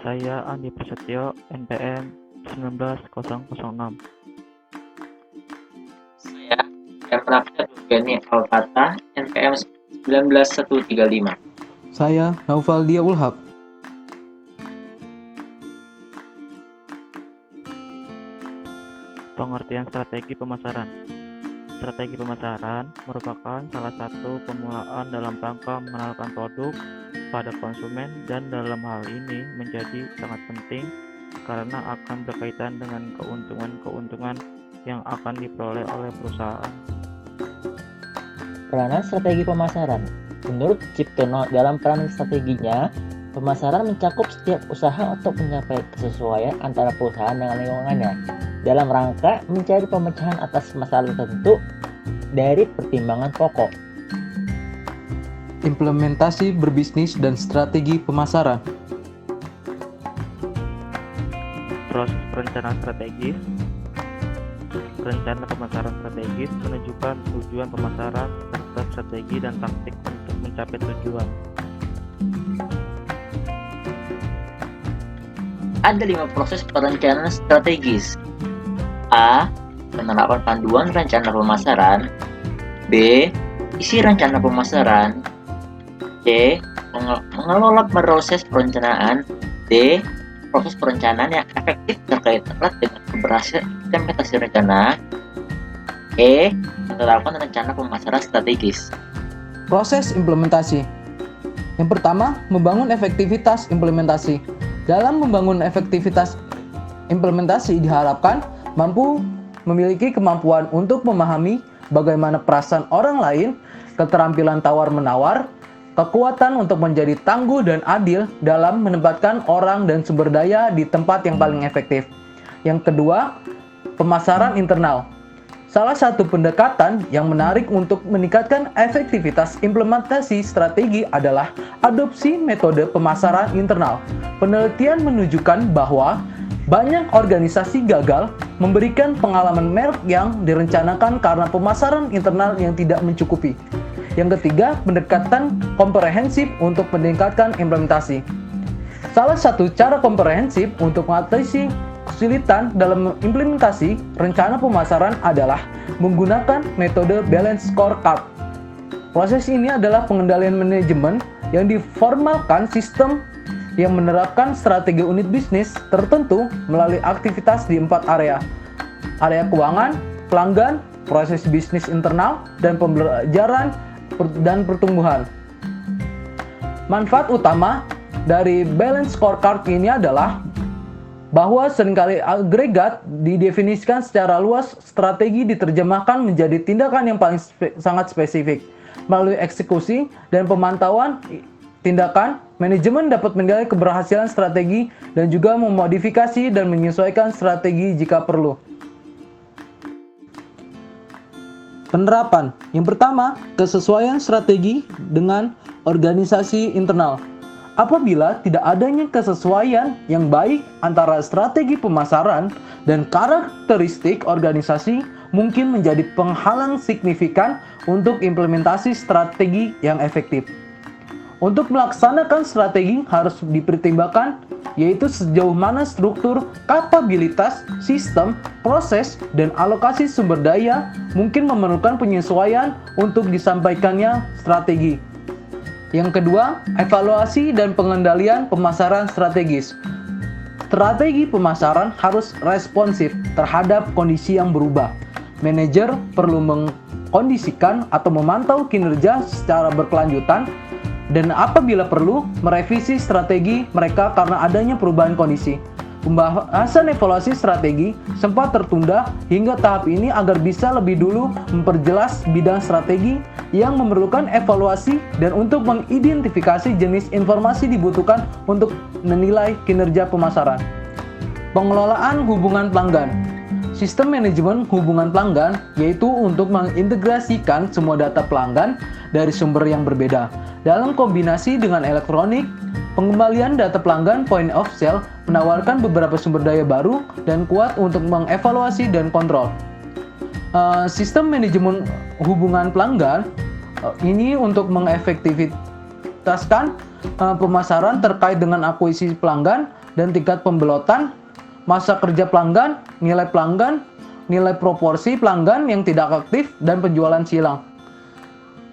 Saya Andi Prasetyo, NPM 19006. Saya Efrafia Durgani Alfata, NPM 19135. Saya Naufaldia Ulhab. Pengertian strategi pemasaran. Strategi pemasaran merupakan salah satu pemulaan dalam rangka mengenalkan produk pada konsumen, dan dalam hal ini menjadi sangat penting karena akan berkaitan dengan keuntungan-keuntungan yang akan diperoleh oleh perusahaan. Peranan strategi pemasaran. Menurut Ciptono, dalam peranan strateginya, pemasaran mencakup setiap usaha untuk mencapai kesesuaian antara perusahaan dengan lingkungannya dalam rangka mencari pemecahan atas masalah tertentu dari pertimbangan pokok. Implementasi berbisnis dan strategi pemasaran. Proses perencanaan strategis. Rencana pemasaran strategis menunjukkan tujuan pemasaran serta strategi dan taktik untuk mencapai tujuan. Ada 5 proses perencanaan strategis. A. Penerapan panduan rencana pemasaran. B. Isi rencana pemasaran. C. Mengelola proses perencanaan. D. Proses perencanaan yang efektif terkait erat dengan keberhasilan implementasi rencana. E. Menerapkan rencana pemasaran strategis. Proses implementasi. Yang pertama, membangun efektivitas implementasi. Dalam membangun efektivitas implementasi diharapkan mampu memiliki kemampuan untuk memahami bagaimana perasaan orang lain, keterampilan tawar-menawar, kekuatan untuk menjadi tangguh dan adil dalam menempatkan orang dan sumber daya di tempat yang paling efektif. Yang kedua, pemasaran internal. Salah satu pendekatan yang menarik untuk meningkatkan efektivitas implementasi strategi adalah adopsi metode pemasaran internal. Penelitian menunjukkan bahwa banyak organisasi gagal memberikan pengalaman merek yang direncanakan karena pemasaran internal yang tidak mencukupi. Yang ketiga, pendekatan komprehensif untuk meningkatkan implementasi. Salah satu cara komprehensif untuk mengatasi kesulitan dalam implementasi rencana pemasaran adalah menggunakan metode balance scorecard. Proses ini adalah pengendalian manajemen yang diformalkan sistem yang menerapkan strategi unit bisnis tertentu melalui aktivitas di 4 area. Area keuangan, pelanggan, proses bisnis internal, dan pembelajaran dan pertumbuhan. Manfaat utama dari balance scorecard ini adalah bahwa seringkali agregat didefinisikan secara luas, strategi diterjemahkan menjadi tindakan yang paling sangat spesifik. Melalui eksekusi dan pemantauan tindakan, manajemen dapat menilai keberhasilan strategi dan juga memodifikasi dan menyesuaikan strategi jika perlu. Penerapan. Yang pertama, kesesuaian strategi dengan organisasi internal. Apabila tidak adanya kesesuaian yang baik antara strategi pemasaran dan karakteristik organisasi, mungkin menjadi penghalang signifikan untuk implementasi strategi yang efektif. Untuk melaksanakan strategi harus dipertimbangkan, yaitu sejauh mana struktur, kapabilitas, sistem, proses, dan alokasi sumber daya mungkin memerlukan penyesuaian untuk disampaikannya strategi. Yang kedua, evaluasi dan pengendalian pemasaran strategis. Strategi pemasaran harus responsif terhadap kondisi yang berubah. Manajer perlu mengkondisikan atau memantau kinerja secara berkelanjutan, dan apabila perlu, merevisi strategi mereka karena adanya perubahan kondisi. Pembahasan evaluasi strategi sempat tertunda hingga tahap ini agar bisa lebih dulu memperjelas bidang strategi yang memerlukan evaluasi dan untuk mengidentifikasi jenis informasi dibutuhkan untuk menilai kinerja pemasaran. Pengelolaan hubungan pelanggan. Sistem manajemen hubungan pelanggan yaitu untuk mengintegrasikan semua data pelanggan dari sumber yang berbeda. Dalam kombinasi dengan elektronik, pengembalian data pelanggan point of sale menawarkan beberapa sumber daya baru dan kuat untuk mengevaluasi dan kontrol. Sistem manajemen hubungan pelanggan ini untuk mengefektivitaskan pemasaran terkait dengan akuisisi pelanggan dan tingkat pembelotan, masa kerja pelanggan, nilai proporsi pelanggan yang tidak aktif, dan penjualan silang.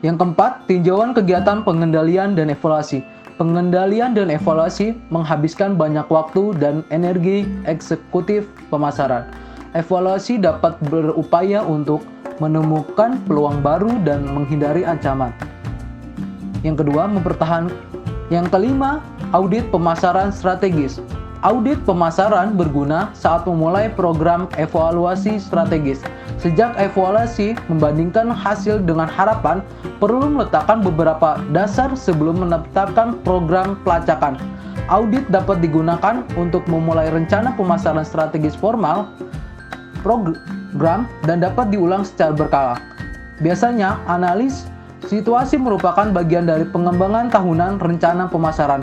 Yang keempat, tinjauan kegiatan pengendalian dan evaluasi. Pengendalian dan evaluasi menghabiskan banyak waktu dan energi eksekutif pemasaran. Evaluasi dapat berupaya untuk menemukan peluang baru dan menghindari ancaman. Yang kedua, Yang kelima, audit pemasaran strategis. Audit pemasaran berguna saat memulai program evaluasi strategis. Sejak evaluasi membandingkan hasil dengan harapan, perlu meletakkan beberapa dasar sebelum menetapkan program pelacakan. Audit dapat digunakan untuk memulai rencana pemasaran strategis formal, program, dan dapat diulang secara berkala. Biasanya, analis situasi merupakan bagian dari pengembangan tahunan rencana pemasaran.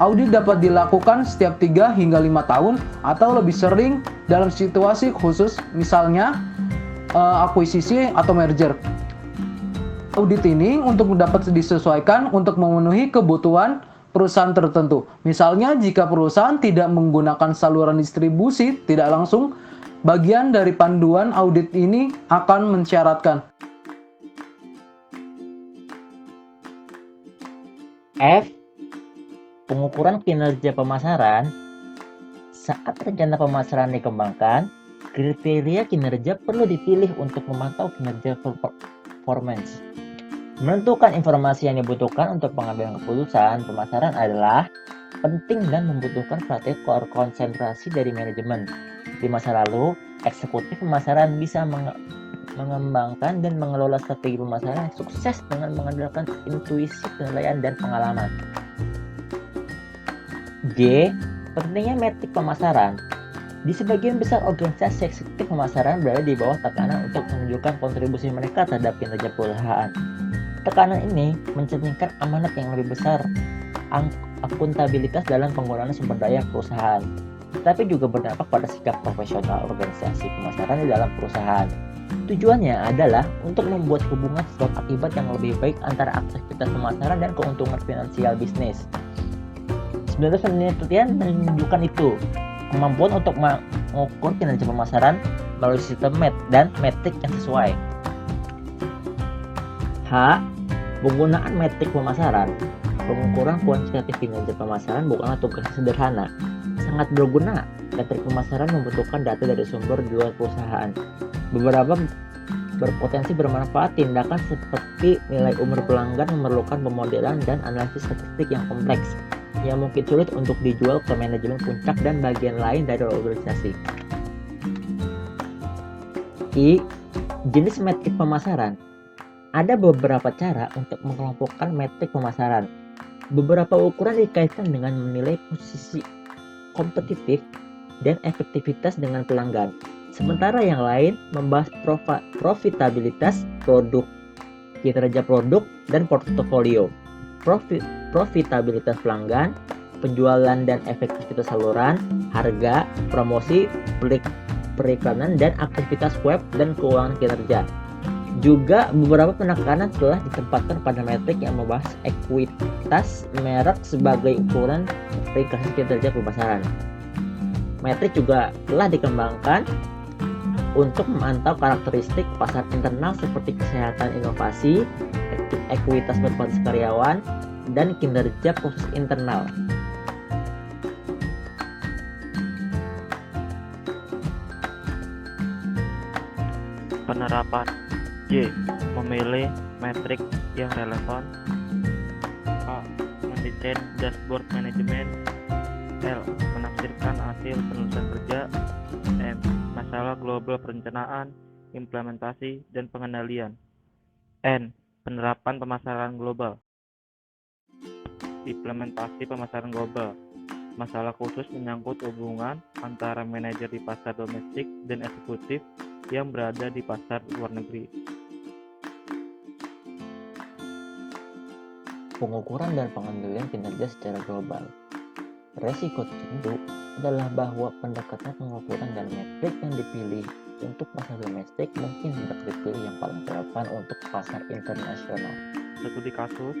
Audit dapat dilakukan setiap 3 hingga 5 tahun atau lebih sering dalam situasi khusus, misalnya akuisisi atau merger. Audit ini untuk dapat disesuaikan untuk memenuhi kebutuhan perusahaan tertentu. Misalnya, jika perusahaan tidak menggunakan saluran distribusi tidak langsung, bagian dari panduan audit ini akan mensyaratkan F. Pengukuran kinerja pemasaran. Saat rencana pemasaran dikembangkan, kriteria kinerja perlu dipilih untuk memantau kinerja performance. Menentukan informasi yang dibutuhkan untuk pengambilan keputusan pemasaran adalah penting dan membutuhkan strategi konsentrasi dari manajemen. Di masa lalu, eksekutif pemasaran bisa mengembangkan dan mengelola strategi pemasaran yang sukses dengan mengandalkan intuisi, penilaian, dan pengalaman. G. Pentingnya metrik pemasaran. Di sebagian besar organisasi eksekutif pemasaran berada di bawah tekanan untuk menunjukkan kontribusi mereka terhadap kinerja perusahaan. Tekanan ini mencerminkan amanat yang lebih besar, akuntabilitas dalam penggunaan sumber daya perusahaan, tapi juga berdampak pada sikap profesional organisasi pemasaran di dalam perusahaan. Tujuannya adalah untuk membuat hubungan sebab akibat yang lebih baik antara aktivitas pemasaran dan keuntungan finansial bisnis. Sebenarnya penelitian menunjukkan itu, kemampuan untuk mengukur kinerja pemasaran melalui sistem dan metrik yang sesuai. H. Penggunaan metrik pemasaran. Pengukuran kuantitatif kinerja pemasaran bukanlah tugas sederhana. Sangat berguna. Metrik pemasaran membutuhkan data dari sumber di luar perusahaan. Beberapa berpotensi bermanfaat tindakan seperti nilai umur pelanggan memerlukan pemodelan dan analisis statistik yang kompleks, yang mungkin sulit untuk dijual ke manajemen puncak dan bagian lain dari organisasi. I. Jenis metrik pemasaran. Ada beberapa cara untuk mengelompokkan metrik pemasaran. Beberapa ukuran dikaitkan dengan menilai posisi kompetitif dan efektivitas dengan pelanggan. Sementara yang lain membahas profitabilitas produk, kinerja produk, dan portofolio. Profitabilitas pelanggan, penjualan dan efektivitas saluran, harga, promosi, periklanan, dan aktivitas web dan keuangan kinerja. Juga beberapa penekanan telah ditempatkan pada metrik yang membahas ekuitas merek sebagai ukuran verifikasi kinerja pemasaran. Metrik juga telah dikembangkan untuk memantau karakteristik pasar internal seperti kesehatan inovasi, ekuitas berbasis karyawan, dan kinerja proses internal. Penerapan. J. Memilih metrik yang relevan. A. Mendesain dashboard manajemen. L. Menafsirkan hasil penulisan kerja. M. Masalah global perencanaan, implementasi, dan pengendalian. N. Penerapan pemasaran global. Implementasi pemasaran global. Masalah khusus menyangkut hubungan antara manajer di pasar domestik dan eksekutif yang berada di pasar luar negeri. Pengukuran dan pengendalian kinerja secara global. Resiko tertentu adalah bahwa pendekatan pengukuran dan metrik yang dipilih untuk pasar domestik mungkin tidak dipilih yang paling relevan untuk pasar internasional. Studi kasus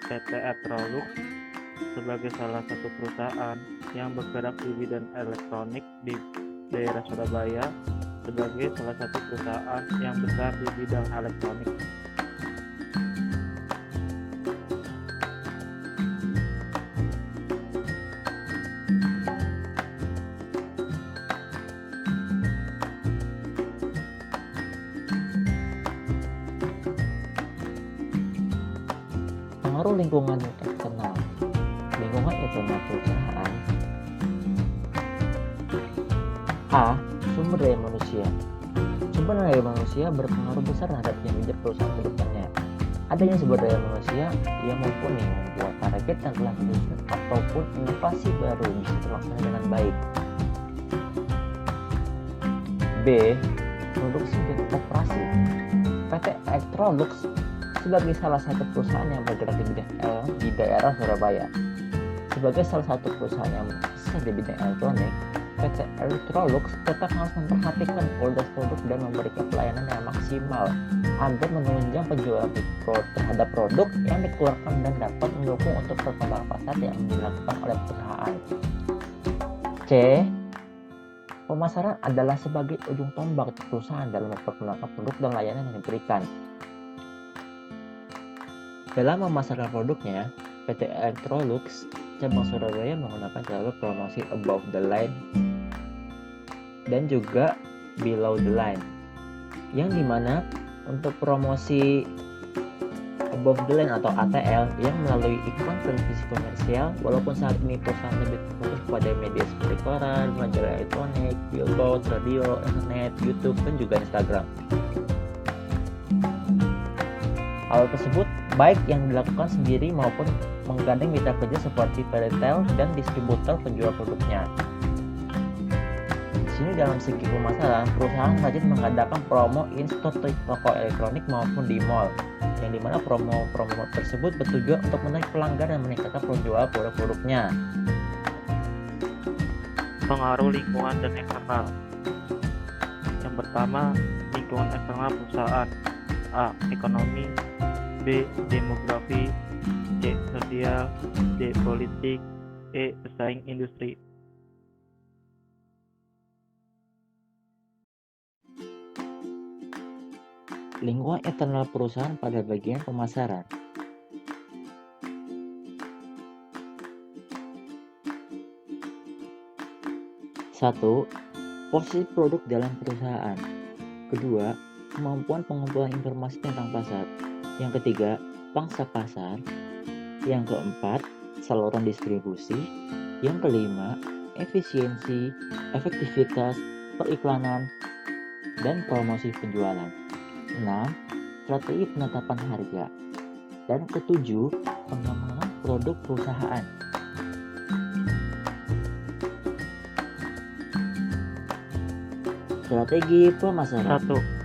PT Etrolux sebagai salah satu perusahaan yang bergerak di bidang elektronik di daerah Surabaya sebagai salah satu perusahaan yang besar di bidang elektronik. Pengaruh lingkungan eksternal. Lingkungan internal perusahaan. A. Sumber daya manusia. Sumber daya manusia berpengaruh besar terhadap kinerja perusahaan ke depannya. Adanya sumber daya manusia yang mumpuni membuat target yang telah disusun ataupun inovasi baru bisa terlaksana dengan baik. B. Produksi dan operasi. PT Electrolux sebagai salah satu perusahaan yang bergerak di bidang di daerah Surabaya. Sebagai salah satu perusahaan yang besar di bidang elektronik, PT Electrolux tetap harus memperhatikan kualitas produk dan memberikan pelayanan yang maksimal agar menunjang penjualan terhadap produk yang dikeluarkan dan dapat mendukung untuk perkembangan pasar yang dilakukan oleh perusahaan. C. Pemasaran adalah sebagai ujung tombak perusahaan dalam memperkenalkan produk dan layanan yang diberikan. Dalam memasarkan produknya, PT Electrolux cabang Surabaya menggunakan jalur promosi above the line dan juga below the line, yang dimana untuk promosi above the line atau ATL yang melalui iklan televisi komersial, walaupun saat ini perusahaan lebih fokus pada media seperti koran, majalah elektronik, billboard, radio, internet, YouTube, dan juga Instagram. Hal tersebut baik yang dilakukan sendiri maupun menggandeng mitra kerja seperti retail dan distributor penjual produknya. Di sini dalam segi pemasaran, perusahaan rajin mengadakan promo in-store di toko elektronik maupun di mall, yang dimana promo-promo tersebut bertujuan untuk menarik pelanggan dan meningkatkan penjualan produk-produknya. Pengaruh lingkungan dan eksternal. Yang pertama, lingkungan eksternal perusahaan. A. Ekonomi. B. Demografi. C. Sosial. D. Politik. E. Pesaing industri. Lingkungan internal perusahaan pada bagian pemasaran. Satu, posisi produk dalam perusahaan. Kedua, kemampuan pengumpulan informasi tentang pasar. Yang ketiga, pangsa pasar. Yang keempat, saluran distribusi. Yang kelima, efisiensi, efektivitas, periklanan, dan promosi penjualan. 6. Strategi penetapan harga. Dan ketujuh, pengembangan produk perusahaan. Strategi pemasaran. 1.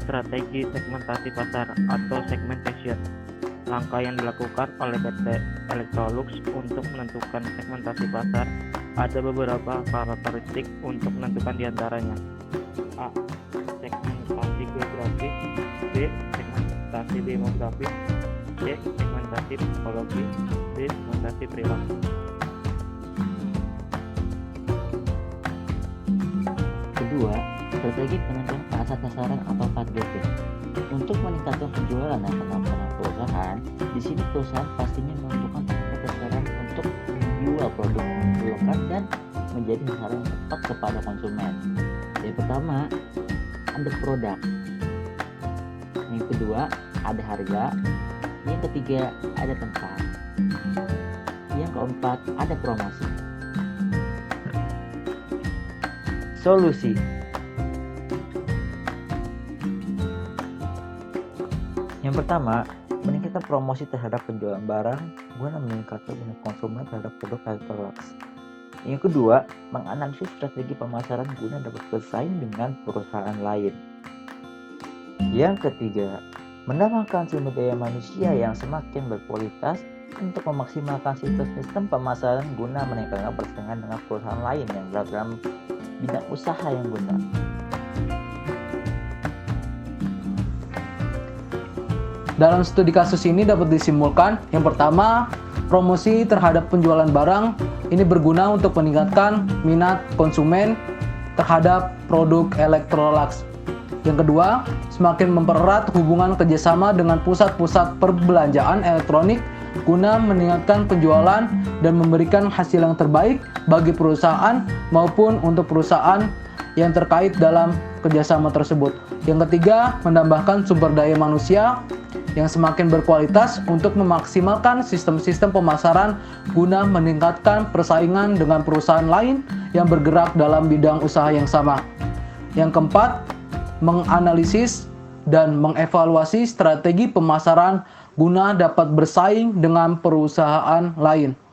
Strategi segmentasi pasar atau segmentation. Langkah yang dilakukan oleh PT Electrolux untuk menentukan segmentasi pasar ada beberapa karakteristik untuk menentukan diantaranya. A. Segmentasi geografis. B. Segmentasi demografis. C. Segmentasi psikologi. D. Segmentasi perilaku. Kedua, strategi penentuan pasar sasaran atau targeting. Untuk meningkatkan penjualan dan penampilan perusahaan, di sini perusahaan pastinya menentukan target sasaran untuk menjual produk yang diperlukan dan menjadi sasaran yang tepat kepada konsumen. Yang pertama, ada produk. Yang kedua, ada harga. Yang ketiga, ada tempat. Yang keempat, ada promosi. Solusi. Yang pertama, meningkatkan promosi terhadap penjualan barang guna meningkatkan minat konsumen terhadap produk Electrolux. Yang kedua, menganalisis strategi pemasaran guna dapat bersaing dengan perusahaan lain. Yang ketiga, menambahkan sumber daya manusia yang semakin berkualitas untuk memaksimalkan sistem pemasaran guna meningkatkan persaingan dengan perusahaan lain yang berada dalam bidang usaha yang benar. Dalam studi kasus ini dapat disimpulkan, yang pertama, promosi terhadap penjualan barang ini berguna untuk meningkatkan minat konsumen terhadap produk Electrolux. Yang kedua, semakin mempererat hubungan kerjasama dengan pusat-pusat perbelanjaan elektronik guna meningkatkan penjualan dan memberikan hasil yang terbaik bagi perusahaan maupun untuk perusahaan yang terkait dalam kerjasama tersebut. Yang ketiga, menambahkan sumber daya manusia yang semakin berkualitas untuk memaksimalkan sistem-sistem pemasaran guna meningkatkan persaingan dengan perusahaan lain yang bergerak dalam bidang usaha yang sama. Yang keempat, menganalisis dan mengevaluasi strategi pemasaran guna dapat bersaing dengan perusahaan lain.